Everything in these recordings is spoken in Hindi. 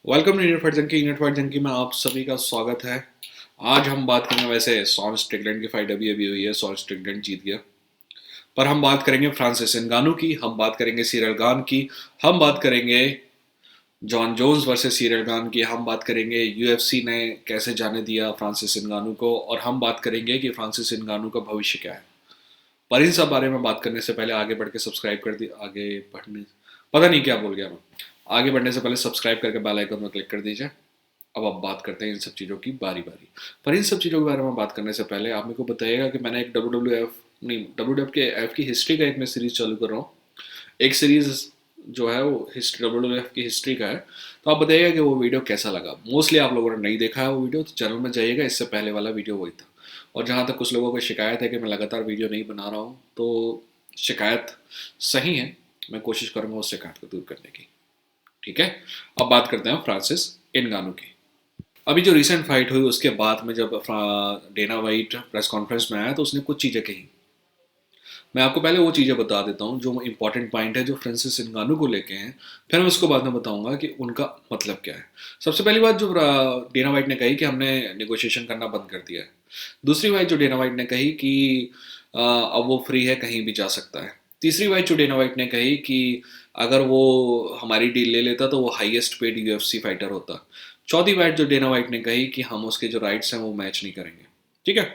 वेलकम टू यूनिट जंकी में आप सभी का स्वागत है। आज हम बात करेंगे, वैसे शॉन स्ट्रिकलैंड की फाइट अभी अभी हुई है, शॉन स्ट्रिकलैंड जीत गया। पर हम बात करेंगे फ्रांसिस नगानू की, हम बात करेंगे सीरियल गान की, हम बात करेंगे जॉन जोन्स वर्सेस सीरियल गान की, हम बात करेंगे यूएफसी ने कैसे जाने दिया फ्रांसिस नगानू को, और हम बात करेंगे कि फ्रांसिस नगानू का भविष्य क्या है। पर इन सब बारे में बात करने से पहले आगे बढ़ के सब्सक्राइब कर दी आगे बढ़ने पता नहीं क्या बोल गया मैं। आगे बढ़ने से पहले सब्सक्राइब करके बेल आइकन में क्लिक कर दीजिए। अब आप बात करते हैं इन सब चीज़ों की बारी बारी। पर इन सब चीज़ों के बारे में बात करने से पहले आप मेरे को बताइएगा कि मैंने एक डब्ल्यू के एफ की हिस्ट्री का एक मैं सीरीज चालू कर रहा हूँ। एक सीरीज जो है वो हिस्ट्री WWF की हिस्ट्री का है। तो आप बताइएगा कि वो वीडियो कैसा लगा। मोस्टली आप लोगों ने नहीं देखा है वो वीडियो, तो चैनल में जाइएगा, इससे पहले वाला वीडियो वही था। और जहाँ तक कुछ लोगों को शिकायत है कि मैं लगातार वीडियो नहीं बना रहा हूँ, तो शिकायत सही है, मैं कोशिश करूँगा उस शिकायत को दूर करने की। ठीक है, अब बात करते हैं फ्रांसिस नगानू की। अभी जो रिसेंट फाइट हुई उसके बाद में जब डेना वाइट प्रेस कॉन्फ्रेंस में आया तो उसने कुछ चीज़ें कही। मैं आपको पहले वो चीज़ें बता देता हूँ जो इंपॉर्टेंट पॉइंट है जो फ्रांसिस नगानू को लेके हैं, फिर मैं उसको बाद में बताऊंगा कि उनका मतलब क्या है। सबसे पहली बात जो डेना वाइट ने कही कि हमने नेगोशिएशन करना बंद कर दिया है। दूसरी बात जो डेना वाइट ने कही कि अब वो फ्री है, कहीं भी जा सकता है। तीसरी बात जो डेना वाइट ने कही कि अगर वो हमारी डील ले लेता तो वो हाईएस्ट पेड यूएफसी फाइटर होता। चौथी बात जो डेना वाइट ने कही कि हम उसके जो राइट्स हैं वो मैच नहीं करेंगे। ठीक है,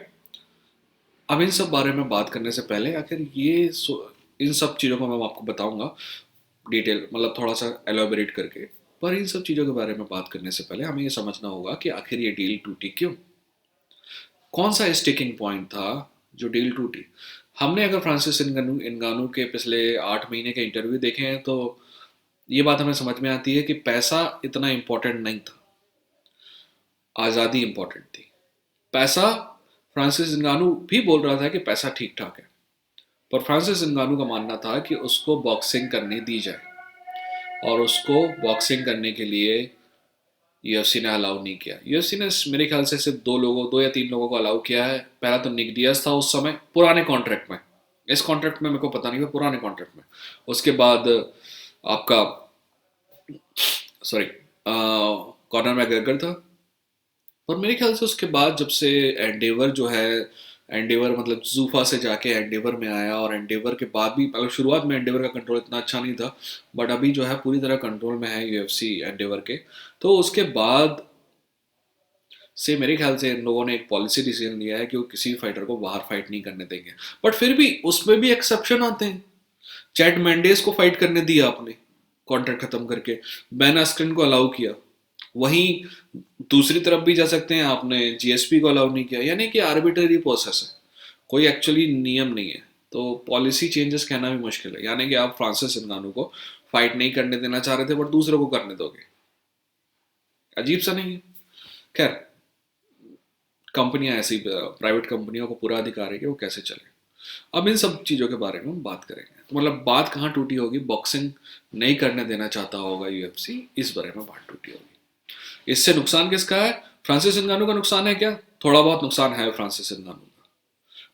अब इन सब बारे में बात करने से पहले आखिर इन सब चीज़ों को मैं आपको बताऊंगा डिटेल, मतलब थोड़ा सा एलोबरेट करके। पर इन सब चीज़ों के बारे में बात करने से पहले हमें ये समझना होगा कि आखिर ये डील टूटी क्यों, कौन सा स्टिकिंग पॉइंट था जो डील टूटी। हमने अगर फ्रांसिस नगानू के पिछले 8 महीने के इंटरव्यू देखे हैं तो ये बात हमें समझ में आती है कि पैसा इतना इम्पोर्टेंट नहीं था, आज़ादी इम्पोर्टेंट थी। पैसा, फ्रांसिस नगानू भी बोल रहा था कि पैसा ठीक ठाक है, पर फ्रांसिस नगानू का मानना था कि उसको बॉक्सिंग करने दी जाए, और उसको बॉक्सिंग करने के लिए यूएफसी ने अलाउ नहीं किया। यूएफसी ने मेरे ख्याल से सिर्फ दो या तीन लोगों को अलाउ किया है। पहला तो निक डियाज था उस समय पुराने कॉन्ट्रैक्ट में, इस कॉन्ट्रैक्ट में मेरे को पता नहीं है, पुराने कॉन्ट्रैक्ट में। उसके बाद आपका सॉरी कॉर्नर मैकग्रेगर था। और मेरे ख्याल से उसके बाद जब से एंडेवर जो है, एंडेवर मतलब जूफा से जाके एंडेवर में आया, और एंडेवर के बाद भी मतलब शुरुआत में एंडेवर का कंट्रोल इतना अच्छा नहीं था, बट अभी जो है पूरी तरह कंट्रोल में है यूएफसी एंडेवर के। तो उसके बाद से मेरे ख्याल से इन लोगों ने एक पॉलिसी डिसीजन लिया है कि वो किसी भी फाइटर को बाहर फाइट नहीं करने देंगे। बट फिर भी उसमें भी एक्सेप्शन आते हैं। चैट मेंडेस को फाइट करने दिया आपने कॉन्ट्रैक्ट खत्म करके, बैन आस्क्रिन को अलाउ किया। वहीं दूसरी तरफ भी जा सकते हैं, आपने जीएसपी को अलाउ नहीं किया, यानी कि आर्बिट्ररी प्रोसेस है, कोई एक्चुअली नियम नहीं है। तो पॉलिसी चेंजेस कहना भी मुश्किल है, यानी कि आप फ्रांसिस नगानू को फाइट नहीं करने देना चाह रहे थे बट दूसरों को करने दोगे। अजीब सा नहीं है? खैर, कंपनियां ऐसी, प्राइवेट कंपनियों को पूरा अधिकार है कि वो कैसे चले। अब इन सब चीज़ों के बारे में हम बात करेंगे, तो मतलब बात कहाँ टूटी होगी, बॉक्सिंग नहीं करने देना चाहता होगा यूएफसी, इस बारे में बात टूटी होगी। इससे नुकसान किसका है? फ्रांसिस नगानू का नुकसान है क्या? थोड़ा बहुत नुकसान है फ्रांसिस नगानू का,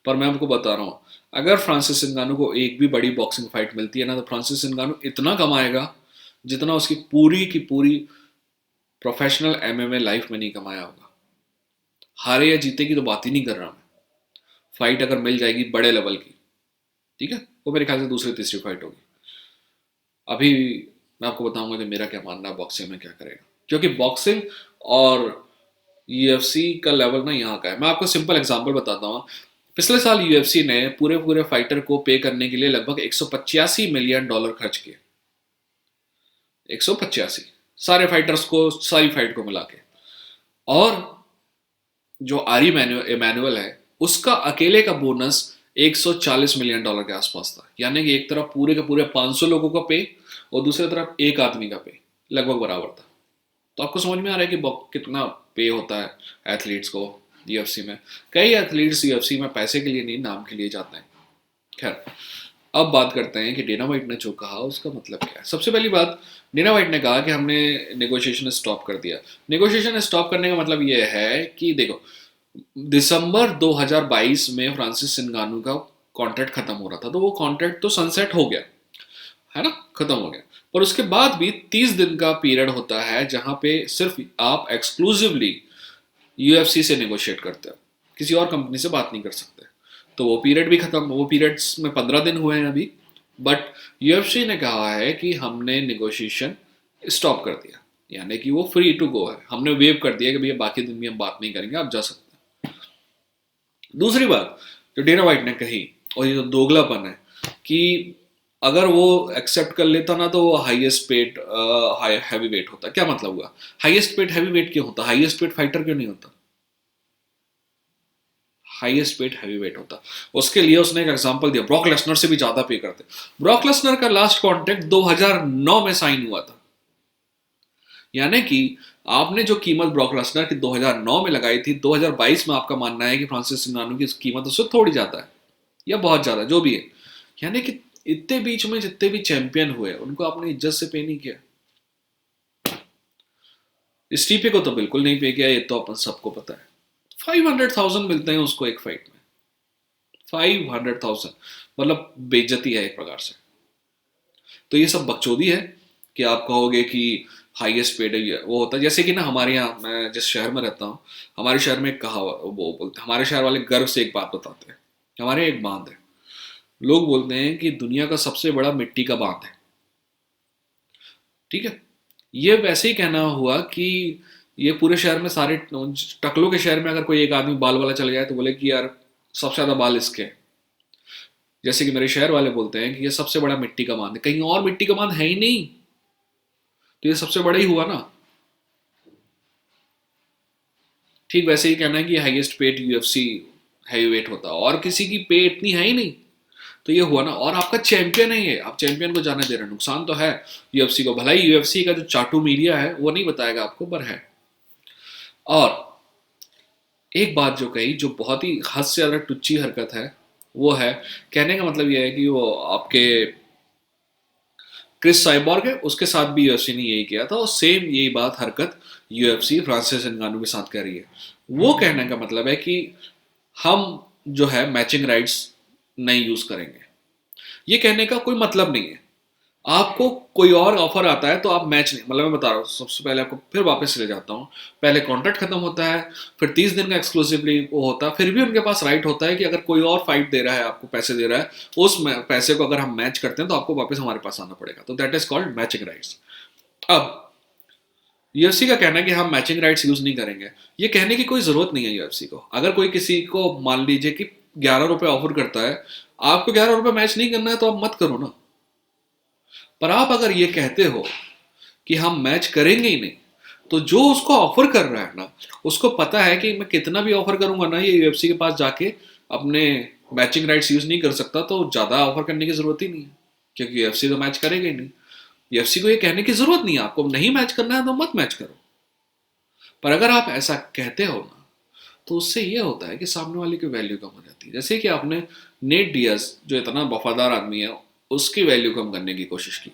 पर मैं आपको बता रहा हूँ, अगर फ्रांसिस नगानू को एक भी बड़ी बॉक्सिंग फाइट मिलती है ना, तो फ्रांसिस नगानू इतना कमाएगा जितना उसकी पूरी की पूरी प्रोफेशनल एमएमए लाइफ में नहीं कमाया होगा। हारे या जीते की तो बात ही नहीं कर रहा मैं, फाइट अगर मिल जाएगी बड़े लेवल की, ठीक है, वो मेरे ख्याल से दूसरी तीसरी फाइट होगी। अभी मैं आपको बताऊंगा कि मेरा क्या मानना है बॉक्सिंग में क्या करेगा, क्योंकि बॉक्सिंग और यूएफसी का लेवल ना यहाँ का है। मैं आपको सिंपल एग्जांपल बताता हूँ। पिछले साल यूएफसी ने पूरे पूरे फाइटर को पे करने के लिए लगभग 185 मिलियन डॉलर खर्च किए। 185, सारे फाइटर्स को, सारी फाइट को मिला के। और जो आरी एमैनुअल है, उसका अकेले का बोनस 140 मिलियन डॉलर के आसपास था, यानी कि एक तरफ पूरे के पूरे 500 लोगों का पे और दूसरी तरफ एक आदमी का पे लगभग बराबर था। तो आपको समझ में आ रहा है कि कितना पे होता है एथलीट्स को यूएफसी में। कई एथलीट्स यूएफसी में पैसे के लिए नहीं, नाम के लिए जाते हैं। खैर, अब बात करते हैं कि डेना वाइट ने जो कहा उसका मतलब क्या है। सबसे पहली बात, डेना वाइट ने कहा कि हमने नेगोशिएशन स्टॉप कर दिया। नेगोशिएशन स्टॉप करने का मतलब ये है कि देखो, दिसंबर 2022 में फ्रांसिस नगानू का कॉन्ट्रैक्ट खत्म हो रहा था, तो वो कॉन्ट्रैक्ट तो सनसेट हो गया है ना, खत्म हो गया। पर उसके बाद भी 30 दिन का पीरियड होता है जहां पे सिर्फ आप एक्सक्लूसिवली यूएफसी से नेगोशिएट करते हो, किसी और कंपनी से बात नहीं कर सकते। तो वो पीरियड भी खत्म, वो पीरियड्स में 15 दिन हुए हैं अभी, बट यूएफसी ने कहा है कि हमने नेगोशिएशन स्टॉप कर दिया, यानी कि वो फ्री टू गो है, हमने वेव कर दिया कि भैया बाकी दिन भी हम बात नहीं करेंगे, आप जा सकते हैं। दूसरी बात जो डेना वाइट ने कही, और ये जो दोगलापन है कि अगर वो एक्सेप्ट कर लेता ना तो वो हाईएस्ट पेड हैवी वेट होता। क्या मतलब हुआ? हाईएस्ट पेड हैवी वेट क्यों होता? हाईएस्ट पेड फाइटर क्यों नहीं होता? हाईएस्ट पेड हैवी वेट होता। उसके लिए उसने एक एग्जांपल दिया, ब्रॉक लेसनर से भी ज्यादा पे करते। ब्रॉक लेसनर का लास्ट कॉन्ट्रैक्ट 2009 में साइन हुआ था, यानी कि आपने जो कीमत ब्रॉक लेसनर की 2009 में लगाई थी, 2022 में आपका मानना है कि फ्रांसिस नगानो की कीमत उससे थोड़ी ज्यादा है या बहुत ज्यादा, जो भी है। यानी कि इतने बीच में जितने भी चैंपियन हुए उनको आपने इज्जत से पे नहीं किया। स्टीपे को तो बिल्कुल नहीं पे किया, ये तो अपन सबको पता है। 500,000 मिलते हैं उसको एक फाइट में, 500,000, मतलब बेइज्जती है एक प्रकार से। तो ये सब बकचोदी है कि आप कहोगे कि हाईएस्ट पेड है वो होता है। जैसे कि ना हमारे यहाँ, मैं जिस शहर में रहता हूँ, हमारे शहर में एक कहावत, वो बोलते हैं, हमारे शहर वाले गर्व से एक बात बताते हैं, हमारे एक बांध है, लोग बोलते हैं कि दुनिया का सबसे बड़ा मिट्टी का बांध है। ठीक है, ये वैसे ही कहना हुआ कि ये पूरे शहर में सारे टकलों के शहर में अगर कोई एक आदमी बाल वाला चल जाए तो बोले कि यार सबसे ज्यादा बाल इसके हैं। जैसे कि मेरे शहर वाले बोलते हैं कि ये सबसे बड़ा मिट्टी का बांध है, कहीं और मिट्टी का बांध है ही नहीं, तो ये सबसे बड़ा ही हुआ ना। ठीक वैसे ही कहना है कि हाईएस्ट पेड यूएफसी हैवीवेट होता है और किसी की पे इतनी है ही नहीं, तो ये हुआ ना। और आपका चैंपियन है ये, आप चैंपियन को जाने दे रहे हैं, नुकसान तो है यूएफसी को। भला ही यूएफसी का जो चाटू मीडिया है वो नहीं बताएगा आपको, पर है। और एक बात जो कही जो बहुत ही हद से ज्यादा टुच्ची हरकत है, वो है, कहने का मतलब ये है कि वो आपके क्रिस साइबॉर्ग है, उसके साथ भी यूएफसी ने यही किया था, और सेम यही बात हरकत यूएफसी फ्रांसिस नगानो के साथ कर रही है। वो कहने का मतलब है कि हम जो है मैचिंग राइट्स नहीं यूज करेंगे। ये कहने का कोई मतलब नहीं है। आपको कोई और ऑफर आता है तो आप मैच नहीं, मतलब मैं बता रहा हूँ, सबसे पहले आपको फिर वापस ले जाता हूँ, पहले कॉन्ट्रैक्ट खत्म होता है, फिर 30 दिन का एक्सक्लूसिवली वो होता है, फिर भी उनके पास राइट होता है कि अगर कोई और फाइट दे रहा है, आपको पैसे दे रहा है, उस पैसे को अगर हम मैच करते हैं तो आपको वापस हमारे पास आना पड़ेगा, तो that is called matching rights. अब यूएफसी का कहना है कि हम मैचिंग राइट्स यूज नहीं करेंगे, ये कहने की कोई जरूरत नहीं है यूएफसी को। अगर कोई किसी को मान लीजिए कि 11 रुपए ऑफर करता है, आपको 11 रुपए मैच नहीं करना है तो आप मत करो ना। पर आप अगर ये कहते हो कि हम मैच करेंगे ही नहीं, तो जो उसको ऑफर कर रहा है ना, उसको पता है कि मैं कितना भी ऑफर करूंगा ना, ये यूएफसी के पास जाके अपने मैचिंग राइट्स यूज नहीं कर सकता, तो ज्यादा ऑफर करने की जरूरत ही नहीं है, क्योंकि यूएफसी तो मैच करेगा ही नहीं। यूएफसी को ये कहने की जरूरत नहीं है आपको नहीं मैच करना है तो मत मैच करो। पर अगर आप ऐसा कहते हो ना, तो उससे ये होता है कि सामने वाले की वैल्यू कम हो जाती है। जैसे कि आपने नेट डियाज, जो इतना वफादार आदमी है, उसकी वैल्यू कम करने की कोशिश की,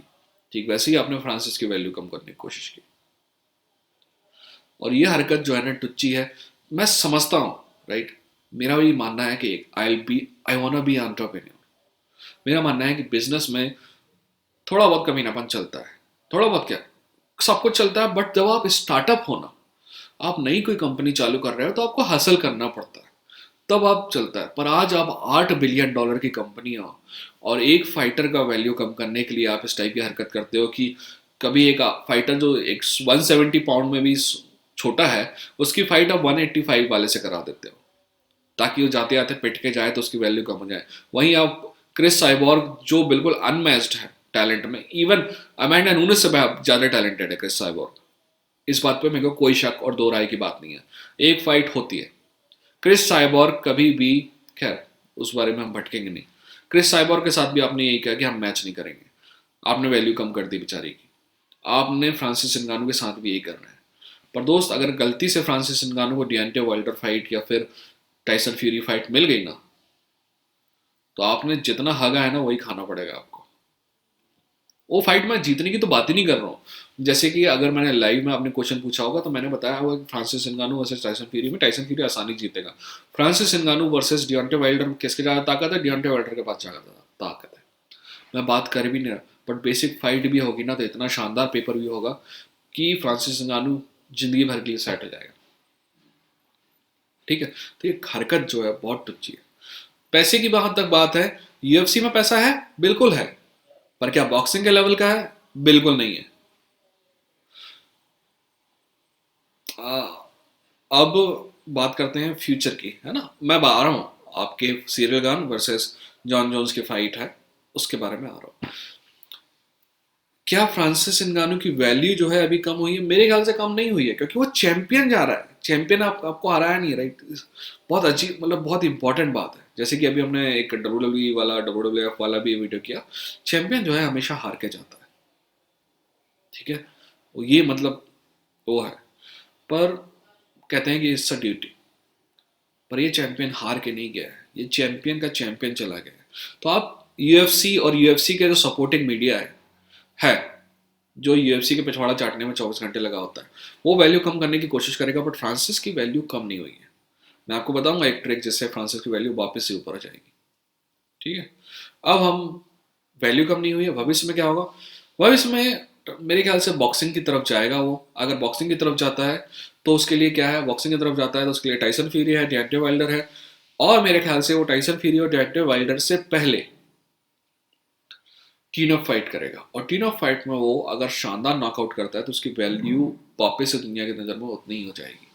ठीक वैसे ही आपने फ्रांसिस की वैल्यू कम करने की कोशिश की। और ये हरकत जो है ना टुच्ची है, मैं समझता हूँ, राइट। मेरा भी मानना है कि आई वांट बी एंटरप्रेन्योर। मेरा मानना है कि बिजनेस में थोड़ा बहुत कमीनापन चलता है, थोड़ा बहुत क्या, सब कुछ चलता है, बट जब आप स्टार्टअप हो ना, आप नई कोई कंपनी चालू कर रहे हो, तो आपको हासिल करना पड़ता है, तब आप चलता है। पर आज आप $8 बिलियन की कंपनी हो, और एक फाइटर का वैल्यू कम करने के लिए आप इस टाइप की हरकत करते हो कि कभी एक फाइटर जो एक 170 पाउंड में भी छोटा है, उसकी फाइट आप 185 वाले से करा देते हो, ताकि वो जाते आते पिट के जाए तो उसकी वैल्यू कम हो जाए। वहीं आप क्रिस साइबॉर्ग जो बिल्कुल अनमैच्ड है टैलेंट में, इवन अमेंडा नूनेस से ज्यादा टैलेंटेड है क्रिस साइबॉर्ग, इस बात पे मेरे को कोई शक और दो राय की बात नहीं है। एक फाइट होती है, क्रिस साइबॉर्ग कभी भी, खैर उस बारे में हम भटकेंगे नहीं, क्रिस साइबॉर्ग के साथ भी आपने यही कहा कि हम मैच नहीं करेंगे, आपने वैल्यू कम कर दी बेचारे की। आपने फ्रांसिस नगानो के साथ भी यही करना है। पर दोस्त, अगर गलती से फ्रांसिस नगानो को डिएंटे वाइल्डर फाइट या फिर टाइसन फ्यूरी फाइट मिल गई ना, तो आपने जितना हगा है ना वही खाना पड़ेगा आपको। वो फाइट में जीतने की तो बात ही नहीं कर रहा हूँ। जैसे कि अगर मैंने लाइव में आपने क्वेश्चन पूछा होगा तो मैंने बताया होगा कि फ्रांसिस नगानो वर्सेस टाइसन फ्यूरी में टाइसन फ्यूरी आसानी जीतेगा। फ्रांसिस नगानो वर्सेस डिओंटे वाइल्डर में किसके ज़्यादा ताकत है? डिओंटे वाइल्डर के पास ज़्यादा ताकत है। मैं बात कर भी नहीं रहा, बट बेसिक फाइट भी होगी ना तो इतना शानदार पेपर भी होगा कि फ्रांसिस नगानू जिंदगी भर के लिए सेट हो जाएगा। ठीक है, तो ये हरकत जो है बहुत टुच्ची है। पैसे की वहां तक बात है, यूएफसी में पैसा है, बिल्कुल है, पर क्या बॉक्सिंग के लेवल का है? बिल्कुल नहीं है। आ, अब बात करते हैं फ्यूचर की, है ना। मैं आ रहा हूँ आपके Ciryl Gane versus Jon Jones की फाइट है, उसके बारे में आ रहा हूँ। क्या फ्रांसिस नगानू की वैल्यू जो है अभी कम हुई है? मेरे ख्याल से कम नहीं हुई है, क्योंकि वो चैंपियन जा रहा है। चैंपियन आपको हराया नहीं, राइट। बहुत अजीब, मतलब बहुत इंपॉर्टेंट बात है। जैसे कि अभी हमने एक डब्ल्यू वाला WWF वाला भी वीडियो किया, चैंपियन जो है हमेशा हार के जाता है। ठीक है, ये मतलब वो है। पर कहते हैं कि इट्स अ ड्यूटी, पर ये चैंपियन हार के नहीं गया है, ये चैंपियन का चैंपियन चला गया है। तो आप यूएफसी और यूएफसी के जो सपोर्टिंग मीडिया है जो यूएफसी के पिछवाड़ा चाटने में 24 घंटे लगा होता है, वो वैल्यू कम करने की कोशिश करेगा, बट फ्रांसिस की वैल्यू कम नहीं हुई है। मैं आपको बताऊंगा एक ट्रिक जिससे फ्रांसिस की वैल्यू वापस से ऊपर आ जाएगी। ठीक है, अब हम वैल्यू कम नहीं हुई है, भविष्य में क्या होगा? भविष्य में मेरे ख्याल से बॉक्सिंग की तरफ जाएगा वो। अगर बॉक्सिंग की तरफ जाता है तो उसके लिए क्या है, बॉक्सिंग की तरफ जाता है तो उसके लिए टाइसन फ्यूरी है, डिएंटे वाइल्डर है, और मेरे ख्याल से वो टाइसन फ्यूरी और डिएंटे वाइल्डर से पहले टीन ऑफ फाइट करेगा। और टीन ऑफ फाइट में वो अगर शानदार नॉकआउट करता है तो उसकी वैल्यू वापस से दुनिया की नज़र में उतनी ही हो जाएगी।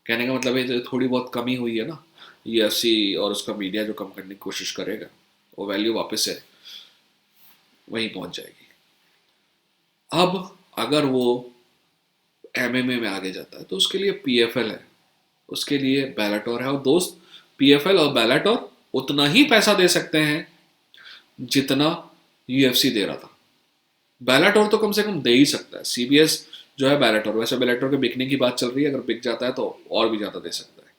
कहने का मतलब है जो थोड़ी बहुत कमी हुई है ना, यूएफसी और उसका मीडिया जो कम करने की कोशिश करेगा, वो वैल्यू वापस से वहीं पहुंच जाएगी। अब अगर वो एमएमए में आगे जाता है तो उसके लिए पीएफएल है, उसके लिए बेलाटोर है। और दोस्त, पीएफएल और बेलाटोर उतना ही पैसा दे सकते हैं जितना यूएफसी दे रहा था। बेलाटोर तो कम से कम दे ही सकता है। सीबीएस जो है बेलाटोर, वैसे बेलाटोर के बिकने की बात चल रही है, अगर बिक जाता है तो और भी ज़्यादा दे सकता है।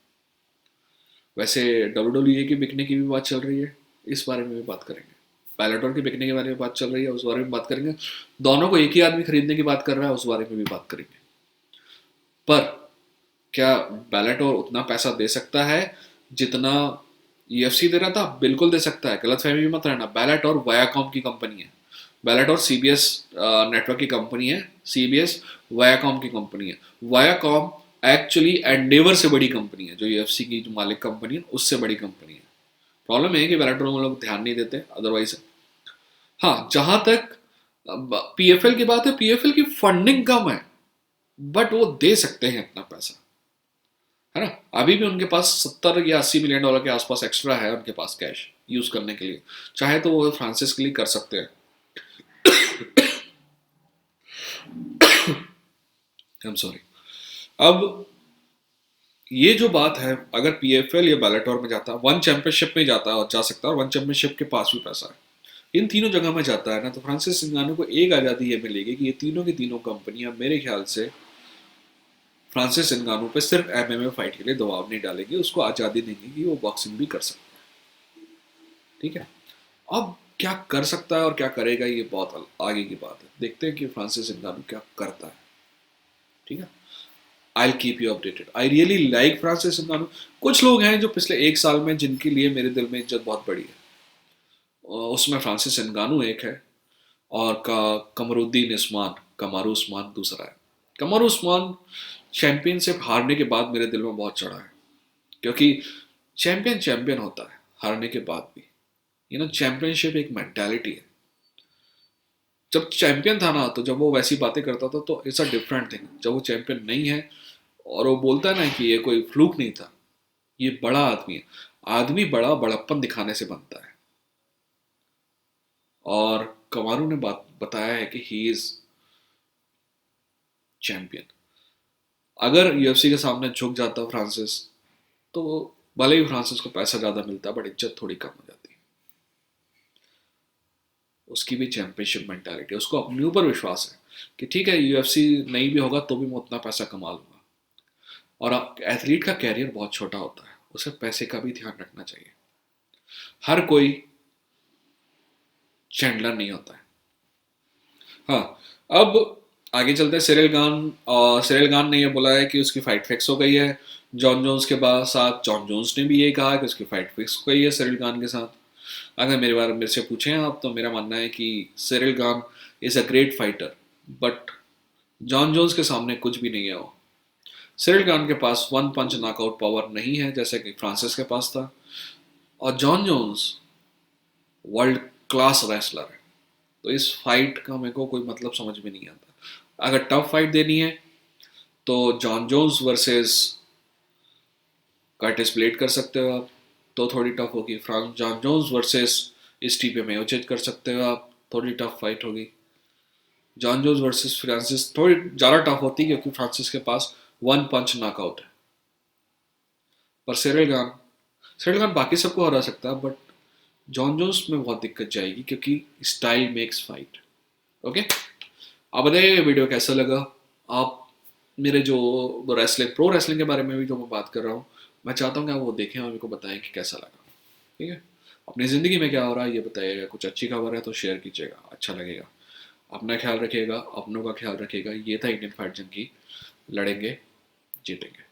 वैसे डब्ल्यूडब्ल्यूई की बिकने की भी बात चल रही है, इस बारे में भी बात करेंगे। बेलाटोर के बिकने के बारे में बात चल रही है, उस बारे में बात करेंगे। दोनों को एक ही आदमी खरीदने की बात कर रहा है, उस बारे में भी बात करेंगे। पर क्या बेलाटोर उतना पैसा दे सकता है जितना यूएफसी दे रहा था? बिल्कुल दे सकता है, गलतफहमी में मत रहना। बेलाटोर वायाकॉम की कंपनी है, बेलाटोर सीबीएस नेटवर्क की कंपनी है, सीबीएस वायाकॉम की कंपनी है। वायाकॉम एक्चुअली एंडेवर से बड़ी कंपनी है, जो यूएफसी की जो मालिक कंपनी है उससे बड़ी कंपनी है। प्रॉब्लम है कि बेलाटोर में लोग ध्यान नहीं देते, अदरवाइज। हाँ, जहां तक पीएफएल की बात है, पीएफएल की फंडिंग कम है, बट वो दे सकते हैं इतना पैसा, है ना। अभी भी उनके पास 70 या 80 मिलियन डॉलर के आसपास एक्स्ट्रा है उनके पास कैश यूज करने के लिए। चाहे तो वो फ्रांसिस के लिए कर सकते हैं। I am sorry. अब ये जो बात है, अगर पीएफएल या बैलेटोर में जाता है, वन चैंपियनशिप में जाता है और जा सकता है, और वन चैंपियनशिप के पास भी पैसा है, इन तीनों जगह में जाता है ना, तो फ्रांसिस नगानो को एक आज़ादी ये मिलेगी कि ये तीनों की तीनों कंपनियां मेरे ख्याल से फ्रांसिस नगानो पे सिर्फ एमएमए फाइट के लिए दबाव नहीं डालेगी, उसको आज़ादी देंगी कि वो बॉक्सिंग भी कर सकता है। ठीक है, अब क्या कर सकता है और क्या करेगा ये बहुत आगे की बात है। देखते हैं कि फ्रांसिस नगानो क्या करता है। ठीक है, I keep you updated. I really like Francis Ngannou. कुछ लोग हैं जो पिछले एक साल में जिनके लिए मेरे दिल में इज्जत बहुत बड़ी है, उसमें फ्रांसिस नगानो एक है, और कमरुद्दीन उस्मान, कमारू उस्मान दूसरा है। कमारू उस्मान चैंपियनशिप हारने के बाद मेरे दिल में बहुत चढ़ा है, क्योंकि चैंपियन चैंपियन होता है हारने के बाद भी। चैंपियनशिप एक मेंटालिटी है। जब चैंपियन था ना, तो जब वो वैसी बातें करता था तो इट्स अ डिफरेंट थिंग। जब वो चैंपियन नहीं है और वो बोलता है ना कि ये कोई फ्लूक नहीं था, ये बड़ा आदमी है। आदमी बड़ा बड़प्पन दिखाने से बनता है, और कमारू ने बात बताया है कि ही इज चैंपियन। अगर यूएफसी के सामने झुक जाता फ्रांसिस, तो भले ही फ्रांसिस को पैसा ज़्यादा मिलता है, बट इज्जत थोड़ी कम हो जाती है। उसकी भी चैंपियनशिप मेंटालिटी है, उसको अपने ऊपर विश्वास है कि ठीक है, यूएफसी नहीं भी होगा तो भी मैं उतना पैसा कमा लूंगा। और एथलीट का कैरियर बहुत छोटा होता है, उसे पैसे का भी ध्यान रखना चाहिए। हर कोई चैंडलर नहीं होता है। हाँ, अब आगे चलते हैं। सिरिल गान ने यह बोला है कि उसकी फाइट फिक्स हो गई है जॉन जोन्स के साथ। जॉन जोन्स ने भी ये कहा कि उसकी फाइट फिक्स हो गई है सिरिल गान के साथ। अगर मेरे से पूछें आप, तो मेरा मानना है कि Ciryl Gane is a great fighter, but Jon Jones के सामने कुछ भी नहीं है वो। सिरिल गान के पास वन पंच नॉकआउट पावर नहीं है जैसे कि फ्रांसिस के पास था, और Jon Jones world class wrestler है। तो इस फाइट का मेरे को कोई मतलब समझ में नहीं आता। अगर टफ फाइट देनी है तो Jon Jones versus Curtis blade कर सकते हो आप, तो थोड़ी टफ होगी। फ्रांस जॉन जोन्स वर्सेस स्टीफे मियोचिच कर सकते हो आप, थोड़ी टफ फाइट होगी। जॉन जोन्स वर्सेस फ्रांसिस थोड़ी ज़्यादा टफ होती है क्योंकि फ्रांसिस के पास वन पंच नॉकआउट है। पर सिरिल गान बाकी सबको हरा सकता है, बट जॉन जोन्स में बहुत दिक्कत जाएगी क्योंकि स्टाइल मेक्स फाइट। ओके, आप बताइए वीडियो कैसा लगा। आप मेरे जो प्रो रेसलिंग के बारे में भी जो मैं बात कर रहा हूँ, मैं चाहता हूँ कि आप वो देखें और मेरे को बताएं कि कैसा लगा। ठीक है, अपनी ज़िंदगी में क्या हो रहा है ये बताइएगा। कुछ अच्छी खबर है तो शेयर कीजिएगा, अच्छा लगेगा। अपना ख्याल रखिएगा, अपनों का ख्याल रखिएगा। ये था इंडियन फाइट जंकी। लड़ेंगे, जीतेंगे।